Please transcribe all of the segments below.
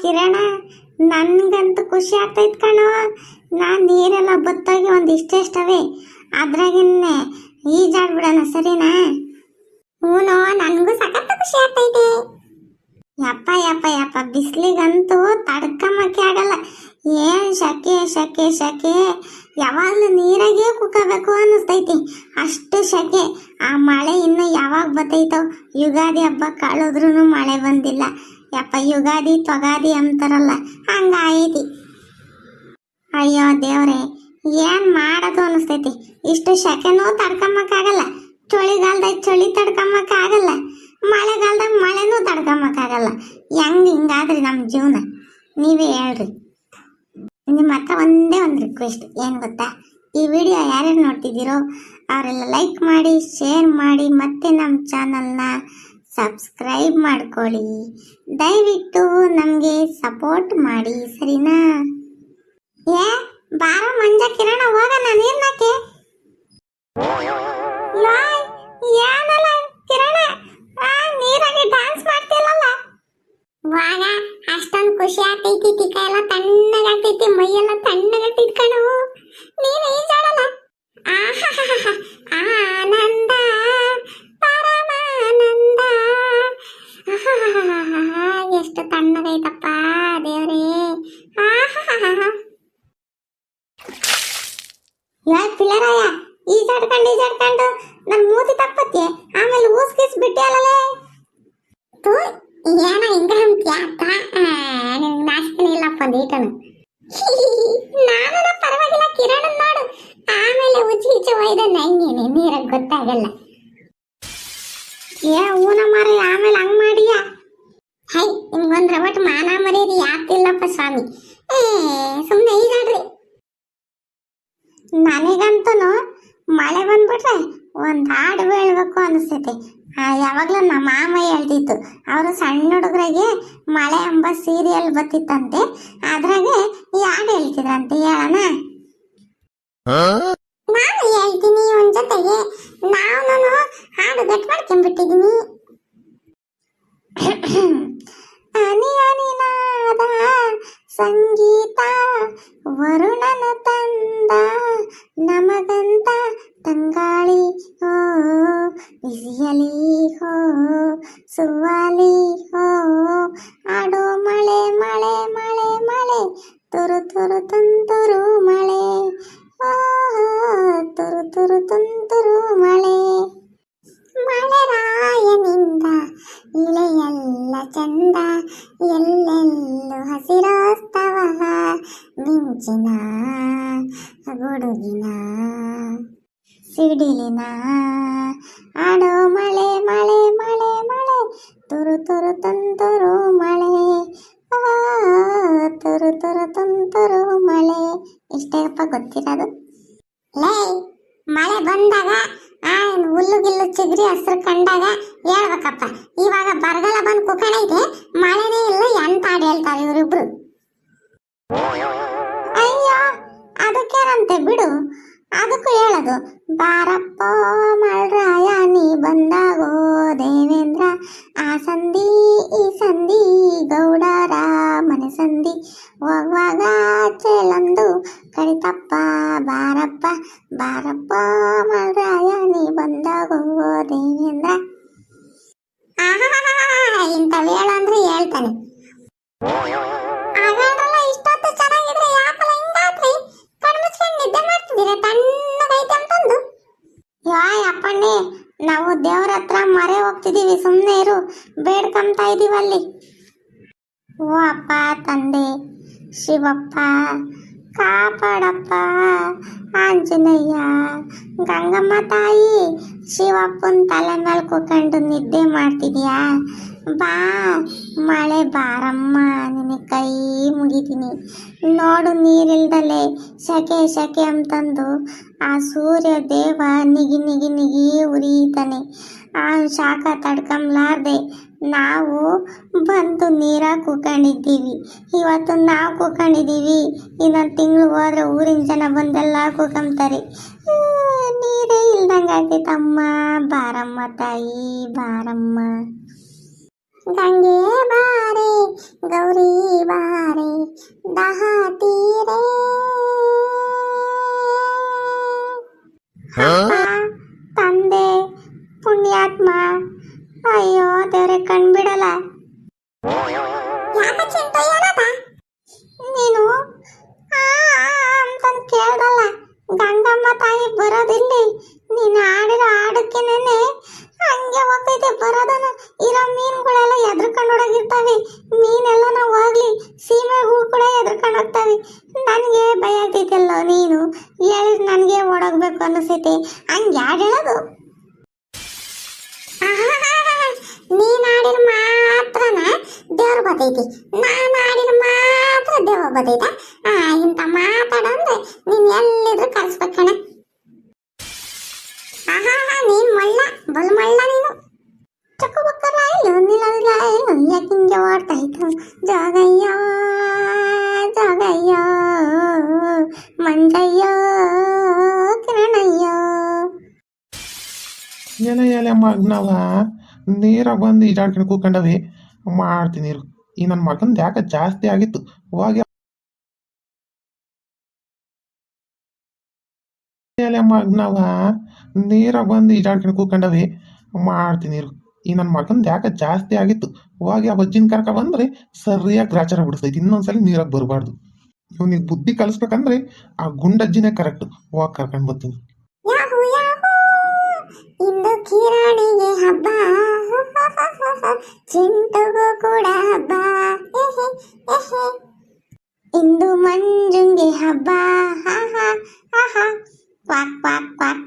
ಕಿರಣ, ನನ್ಗಂತೂ ಖುಷಿ ಆಗ್ತೈತ್ ಕಣೋ. ನಾನು ನೀರೆಲ್ಲ ಬತ್ತಾಗಿ ಒಂದಿಷ್ಟೇ ಅದ್ರಾಗಿನ್ನೆ ಈಜಾಡ್ಬಿಡೋಣ, ಸರಿನಾ? ಹೂನೋ, ನನಗೂ ಸಖತ್ ಖುಷಿ ಆಗ್ತೈತೆ. ಯಪ್ಪ ಯಪ್ಪ ಯಪ್ಪ, ಬಿಸಿಲಿಗಂತೂ ತಡ್ಕಮ್ಮಕ್ಕೆ ಆಗಲ್ಲ. ಏನ್ ಶಕೆ ಶಕೆ ಶಕೆ, ಯಾವಾಗಲೂ ನೀರಾಗೆ ಕುಕ್ಕಬೇಕು ಅನ್ನಿಸ್ತೈತಿ, ಅಷ್ಟು ಶಕೆ. ಆ ಮಳೆ ಇನ್ನು ಯಾವಾಗ ಬರ್ತೈತೋ. ಯುಗಾದಿ ಹಬ್ಬ ಕಳೆದ್ರೂ ಮಳೆ ಬಂದಿಲ್ಲ. ಯಪ್ಪ, ಯುಗಾದಿ ತೊಗಾದಿ ಅಂತಾರಲ್ಲ, ಹಂಗಾಗೈತಿ. ಅಯ್ಯೋ ದೇವ್ರೆ, ಏನ್ ಮಾಡೋದು ಅನಿಸ್ತೈತಿ. ಇಷ್ಟು ಶಕೆನೂ ತಡ್ಕಮ್ಮಕ್ಕಾಗಲ್ಲ, ಚಳಿಗಾಲದಾಗ ಚಳಿ ತಡ್ಕಮ್ಮಕ್ಕಾಗಲ್ಲ, ಮಳೆಗಾಲದಾಗ ಮಳೆನೂ ತಡ್ಕಮ್ಮಕ್ಕಾಗಲ್ಲ. ಹಿಂಗಾದ್ರಿ ನಮ್ಮ ಜೀವನ? ನೀವೇ ಹೇಳ್ರಿ. ನಿಮ್ಮ ಹತ್ರ ಒಂದೇ ಒಂದು ರಿಕ್ವೆಸ್ಟ್, ಏನು ಗೊತ್ತಾ? ಈ ವಿಡಿಯೋ ಯಾರ್ಯಾರು ನೋಡ್ತಿದ್ದೀರೋ ಅವರೆಲ್ಲ ಲೈಕ್ ಮಾಡಿ, ಶೇರ್ ಮಾಡಿ, ಮತ್ತೆ ನಮ್ಮ ಚಾನಲ್ನ ಸಬ್ಸ್ಕ್ರೈಬ್ ಮಾಡ್ಕೊಳ್ಳಿ. ದಯವಿಟ್ಟು ನಮಗೆ ಸಪೋರ್ಟ್ ಮಾಡಿ, ಸರಿನಾ? ಬಾರ ಮಂಜ ಕಿರಣ, ಹೋಗೋಣ ನೀರ್ನಾಕೆ. ಏನಲ್ಲ ಕಿರಣ, ನೀರಾಗಿ ಡ್ಯಾನ್ಸ್ ಮಾಡ್ತಿಲ್ಲಲ್ಲ? ವಾಗ ಅಷ್ಟೊಂದು ಖುಷಿ ಆಗ್ತೈತಿ, ತಿಕ್ಕ ಎಲ್ಲ ತಣ್ಣಗಾಗ್ತೈತಿ, ಮೈಯೆಲ್ಲ ತಣ್ಣಗಾಗ್ತೈತಿ ಕಣು. ನೀನು ಈಜಾಡಲ್ಲ? ಆನಂದ ಪರಮಾನಂದ, ಎಷ್ಟು ತಣ್ಣಗೈತಪ್ಪ ದೇವ್ರೇ. ಯಾಕೆ ಪಿಲ್ಲರಾಯ, ಈಜಾಡ್ಕೊಂಡು ನನ್ನ ಮೂತಿ ತಪ್ಪತ್ತೆ, ಆಮೇಲೆ ಊಸ್ಕಿಸ್ ಬಿಟ್ಟೆ ಅಲ್ಲಲೇ. ಏನ ಹಿಂಗ ಅಂತ ನಾಶಕನೇ ಇಲ್ಲಪ್ಪ ನೀಟನು. ನಾನು ಪರವಾಗಿಲ್ಲ, ಕಿರಣ್ ನೋಡು, ಆಮೇಲೆ ಉಜ್ಜಿಚ್ಚ ಒಯ್ದ ನಂಗೇನೆ ನೀರಾಗ ಗೊತ್ತಾಗಲ್ಲ. ಊನ ಮಾರ, ಆಮೇಲೆ ಹಂಗ್ ಮಾಡಿಯ? ಹೈ, ನಿಮ್ಗೊಂದ್ ರವಟ್ ಮಾನ ಮರ್ಯಾದಿ ಯಾಕಿಲ್ಲಪ್ಪ ಸ್ವಾಮಿ. ಸುಮ್ಮನೆ ಈಜಾಡ್ರಿ. ನನಗಂತೂ ಮಳೆ ಬಂದ್ಬಿಟ್ರೆ ಒಂದು ಹಾಡು ಹೇಳ್ಬೇಕು ಅನಿಸ್ತೈತೆ. ಯಾವಾಗಲೂ ನಮ್ಮ ಮಾಮ ಹೇಳ್ತಿತ್ತು, ಅವರು ಸಣ್ಣ ಹುಡುಗರಿಗೆ ಮಳೆ ಎಂಬ ಸೀರಿಯಲ್ ಬರ್ತಿತ್ತಂತೆ, ಅದ್ರಾಗೆ ಈ ಹಾಡು ಹೇಳ್ತಿದ್ರಂತೆ. ಹೇಳೋಣ? ನಾನು ಹೇಳ್ತೀನಿ ಒಂದ್ ಜೊತೆಗೆ, ನಾನು ಹಾಡು ಗಟ್ ಮಾಡ್ಕೊಂಡ್ಬಿಟ್ಟಿದ್ದೀನಿ. ಅನಿ ಅನಿನಾದ ಸಂಗೀತ ವರುಣನ ತಂದ, ನಮಗಂತ ತಂಗಾಳಿ ಹೋ ಬಿಸಿಯಲಿ ಹೋ ಸುವಾಲಿ ಹೋ, ಆಡೋ ಮಳೆ ಮಳೆ ಮಳೆ ಮಳೆ, ತುರು ತುರು ತುಂತುರು ಮಳೆ, ತುರು ತುರು ತುಂತುರು ಮಳೆ. ಮಳೆ ರಾಯನಿಂದ ಇಳೆಯೆಲ್ಲ ಚಂದ, ಎಲ್ಲೆಲ್ಲೂ ಹಸಿರೋಸ್ತವ, ಮಿಂಚಿನ ಗುಡುಗಿನ ಸಿಡಿಲಿನ, ಆಡೋ ಮಳೆ ಮಳೆ ಮಳೆ ಮಳೆ, ತುರು ತುರು ತುಂತುರು ಮಳೆ, ತುರು ತುರು ತುಂತುರು ಮಳೆ. ಇಷ್ಟೇಪ್ಪ ಗೊತ್ತಿರೋದು. ಲೇ, ಮಳೆ ಬಂದಾಗ ಹುಲ್ಲು ಗಿಲ್ಲು ಚಿಗ್ರಿ ಹಸ್ರು ಕಂಡಾಗ ಹೇಳ್ಬೇಕಪ್ಪ. ಇವಾಗ ಬರಗಾಲ ಬಂದು ಕುಕ್ಕಣೈತೆ, ಮಳೆನೇ ಇಲ್ಲ, ಎಂತ ಹಾಡು ಹೇಳ್ತಾರೆ ಇವರಿಬ್ರು. ಅಯ್ಯೋ, ಅದಕ್ಕೇನಂತೆ ಬಿಡು, ಅದಕ್ಕೂ ಹೇಳೋದು. ಬಾರಪ್ಪ ಮಳ್ರಾಯ ನೀ ಬಂದಾಗೋ ದೇವೇಂದ್ರ, ಆ ಸಂಧಿ ಈ ಸಂಧಿ ಗೌಡರ ಮನೆ ಸಂಧಿ, ಹೋಗುವಾಗ ಚೇಳಂದು ಕಡಿತಪ್ಪ, ಬಾರಪ್ಪ ಬಾರಪ್ಪ ಮಳ್ರಾಯ ನೀ ಬಂದಾಗೋ ದೇವೇಂದ್ರ. ಇಂಥವು ಹೇಳು ಅಂದ್ರೆ ಹೇಳ್ತಾನೆ. ಇಷ್ಟೊತ್ತು ಚೆನ್ನಾಗಿದ್ರೆ ಯಾಕಲ್ಲ ಹಿಂಗಾದ್ರಿ? ಕಣ್ಮುಚ್ಕೊಂಡು ನಿದ್ದೆ ಮಾಡ್ತಿದ್ದೀರ ತಣ್ಣಗೈತೆ ಅಂತಂದು. ಅಪ್ಪಣ್ಣಿ, ನಾವು ದೇವ್ರ ಹತ್ರ ಮರೆ ಹೋಗ್ತಿದೀವಿ, ಸುಮ್ಮನೆ ಇರು, ಬೇಡ್ಕೊಂತ ಇದೀವಲ್ಲಿ. ಓ ಅಪ್ಪ ತಂದೆ ಶಿವಪ್ಪ, ಕಾಪಾಡಪ್ಪ ಆಂಜನೇಯ, ಗಂಗಮ್ಮ ತಾಯಿ, ಶಿವಪ್ಪನ ತಲೆ ಮೇಲೆ ಕೂತ್ಕೊಂಡು ನಿದ್ದೆ ಮಾಡ್ತಿದ್ಯಾ? ಬಾ ಮಳೆ ಬಾರಮ್ಮ, ನಿನಗೆ ಕೈ ಮುಗಿತೀನಿ. ನೋಡು, ನೀರಿಲ್ದಲೆ ಶಕೆ ಶಕೆ ಅಂತಂದು ಆ ಸೂರ್ಯ ದೇವ ನಿಗಿ ನಿಗಿ ನಿಗಿ ಉರಿತಾನೆ. ಆ ಶಾಖ ತಡ್ಕೊಂಬ್ಲಾರ್ದೆ ನಾವು ಬಂದು ನೀರಾಗ ಕೂಕೊಂಡಿದ್ದೀವಿ. ಇವತ್ತು ನಾವು ಕೂಕೊಂಡಿದ್ದೀವಿ, ಇನ್ನೊಂದು ತಿಂಗಳು ಹೋದ್ರೆ ಊರಿನ ಜನ ಬಂದೆಲ್ಲ ಕೂಕೊಂತಾರೆ. ನೀರೇ ಇಲ್ದಂಗೆ ಆಗ್ತೈತಮ್ಮ, ಬಾರಮ್ಮ ತಾಯಿ ಬಾರಮ್ಮ. ಗಂಗೆ ಬಾರೆ ಗೌರಿ ಬಾರೆ ದಹ ತೀರೆ ಅಪ್ಪ, ತಂದೆ ಪುಣ್ಯಾತ್ಮ, ಅಯ್ಯೋ ದೇವ್ರೆ ಕಣ್ಬಿಡಲ್ಲ. ಯಾಕ ಚಿಂಟು ಏನದ ನೀನು ಅಂತಂದು ಕೇಳ್ದಲ್ಲ, ಗಂಗಮ್ಮ ತಾಯಿ ಬರೋದಿಲ್ಲಿ, ನೀನು ಆಡಿರೋ ಹಾಡಕ್ಕೇನೆ ಹಂಗೆ ಹೋಗ್ತೈತೆ ಬರೋದನ್ನ. ಇರೋ ಮೀನುಗಳೆಲ್ಲ ಎದ್ರಕೊಂಡು ಹೋಗಿರ್ತಾವೆ, ಮೀನೆಲ್ಲ ನಾವು ಹೋಗ್ಲಿ ಸೀಮೆಗೂ ಕೂಡ ಎದ್ರಕೊಂಡು ಹೋಗ್ತಾವೆ. ನನಗೆ ಭಯ ಆಗ್ತೈತಲ್ಲೋ, ನೀನು ಹೇಳಿದ್ ನನಗೆ ಓಡೋಗ್ಬೇಕು ಅನ್ನಿಸ್ತೈತೆ. ಹಂಗೆ ಯಾರು ಹೇಳೋದು? ನೀನ್ ಆಡಿರ ಮಾತ್ರನ ದೇವ್ರು ಬರ್ತೈತಿ, ನಾನು ಆಡಿರ ಮಾತ್ರ ದೇವ್ರು ಬರ್ತೈತ? ಇಂಥ ಮಾತಾಡಂದ್ರೆ ನೀನ್ ಎಲ್ಲಿದ್ರು ಕರ್ಸ್ಬೇಕಣ. ನೀನ್ ಮಳ್ಳ ಬಲ್ ಮಳ್ಳ ನೀನು. ಚಕ್ಕಬಕ್ಕರ ಇಲ್ಲ ನಿಲ್ಲ ಇಲ್ಲ, ಯಾಕಿಂಗೆ ಓಡ್ತಾಯ್ತು? ಜಾಗಯ್ಯ ಜಾಗಯ್ಯ ಮಂಜಯ್ಯ ಕಿರಣಯ್ಯ. ಎಲೆ ಮಗ್ನವ ನೀರಾಗ ಬಂದು ಈಜಾಡ್ಕೊಂಡು ಕೂತ್ಕೊಂಡವೆ. ಮಾಡ್ತೀನಿ ಇರು. ಈ ನನ್ನ ಮಗಂದು ಯಾಕೆ ಜಾಸ್ತಿ ಆಗಿತ್ತು. ಹೋಗಿ ಎಲೆ ಮಗ್ನವ ನೀರಾಗ ಬಂದು ಈಜಾಡ್ಕೊಂಡು ಕೂತ್ಕೊಂಡವೆ. ಮಾಡ್ತೀನಿ ಇರು. ಈ ನನ್ನ ಮಗಂದು ಯಾಕೆ ಜಾಸ್ತಿ ಆಗಿತ್ತು. ಹೋಗಿ ಆ ಬಜ್ಜಿನ ಕರ್ಕ ಬಂದ್ರೆ ಸರಿಯಾಗಿ ಗ್ರಾಚಾರ ಬಿಡಿಸ್ತೈತಿ. ಇನ್ನೊಂದ್ಸಲಿ ನೀರಾಗ ಬರಬಾರ್ದು. ಇವನಿಗೆ ಬುದ್ಧಿ ಕಲಿಸ್ಬೇಕಂದ್ರೆ ಆ ಗುಂಡಜ್ಜಿನೇ ಕರೆಕ್ಟ್. ಹೋಗಿ ಕರ್ಕೊಂಡು ಬರ್ತೀನಿ. ಯಾಹೂ ಯಾಹೂ ಇಂದು ಕಿರಾಣಿಗೆ ಹಬ್ಬ, ಚಿಂಟುಗೂ ಕೂಡ ಹಬ್ಬ, ಇಂದು ಮಂಜುಂಗೆ ಹಬ್ಬ, ಕ್ವಾಕ್ ಕ್ವಾಕ್ ಕ್ವಾಕ್.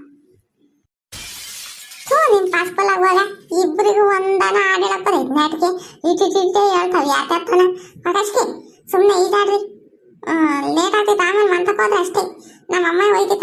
ನಿನ್ ಪಾಸ್ಕೊಲಾಗ ಹೋಗ, ಇಬ್ಬರಿಗೂ ಒಂದನ ಆಡಳಕ್ ಬರೈತೆ ನಾಟಿಗೆ. ಇಟ್ಟಿಟ್ಟೆ ಹೇಳ್ತಾವೆ ಯಾಕತ್ತನ ಅದಷ್ಟೇ. ಸುಮ್ಮನೆ ಈಜಾಡ್ರಿ, ಲೇಟ್ ಆಗ್ತೈತೆ. ಆಮೇಲೆ ಮಂತಕ್ಕೆ ಹೋದ್ರೆ ಅಷ್ಟೇ. ನಮ್ಮ ಅಮ್ಮ ಹೋಯ್ತು